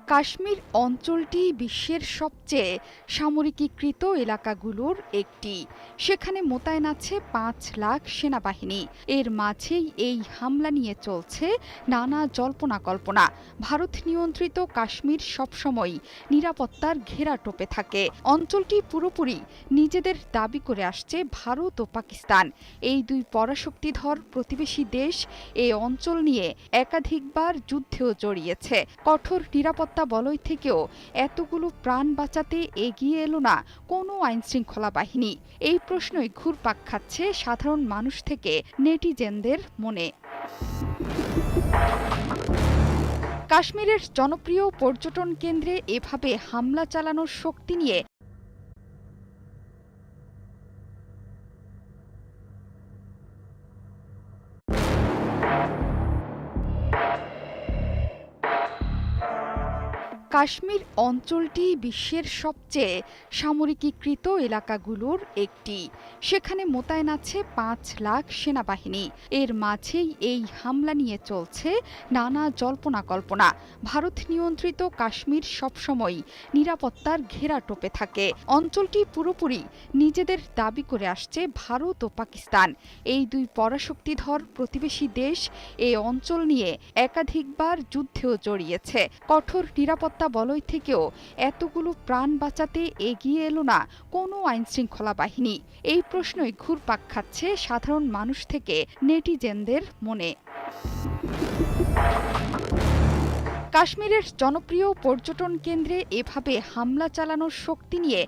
কাশ্মীর অঞ্চলটি বিশ্বের সবচেয়ে সামরিকীকৃত এলাকাগুলোর একটি। সেখানে মোতায়েন আছে ৫ লাখ সেনাবাহিনী। এর মাঝেই এই হামলা নিয়ে চলছে নানা জল্পনা-কল্পনা। ভারত নিয়ন্ত্রিত কাশ্মীর সবসময়ই নিরাপত্তার ঘেরাটোপে থাকে। অঞ্চলটি পুরোপুরি নিজেদের দাবি করে আসছে ভারত ও পাকিস্তান। এই দুই পরাশক্তিধর প্রতিবেশী দেশ এই অঞ্চল নিয়ে একাধিকবার যুদ্ধেও জড়িয়েছে। কঠোর নিরাপত্তা বলয় থেকেও এতগুলো প্রাণ বাঁচাতে এগিয়ে এলো না কোনো আইনশৃঙ্খলা বাহিনী। এই প্রশ্নই ঘুরপাক খাচ্ছে সাধারণ মানুষ থেকে নেটিজেনদের মনে। কাশ্মীরের জনপ্রিয় পর্যটন কেন্দ্রে এভাবে হামলা চালানোর শক্তি নিয়ে কাশ্মীর অঞ্চলটি বিশ্বের সবচেয়ে সামরিকীকৃত এলাকাগুলোর একটি। সেখানে মোতায়েন আছে ৫ লাখ সেনাবাহিনী। এর মাঝেই এই হামলা নিয়ে চলছে নানা জল্পনা-কল্পনা। ভারত নিয়ন্ত্রিত কাশ্মীর সবসময়ই নিরাপত্তার ঘেরাটোপে থাকে। অঞ্চলটি পুরোপুরি নিজেদের দাবি করে আসছে ভারত ও পাকিস্তান। এই দুই পরাশক্তিধর প্রতিবেশী দেশ এই অঞ্চল নিয়ে একাধিকবার যুদ্ধেও জড়িয়েছে। কঠোর নিরাপত্তা বলয় থেকেও এতগুলো প্রাণ বাঁচাতে এগিয়ে এলো না কোনো আইনশৃঙ্খলা বাহিনী। এই প্রশ্নই ঘুরপাক খাচ্ছে সাধারণ মানুষ থেকে নেটিজেনদের মনে। কাশ্মীরের জনপ্রিয় পর্যটন কেন্দ্রে এভাবে হামলা চালানোর শক্তি নিয়ে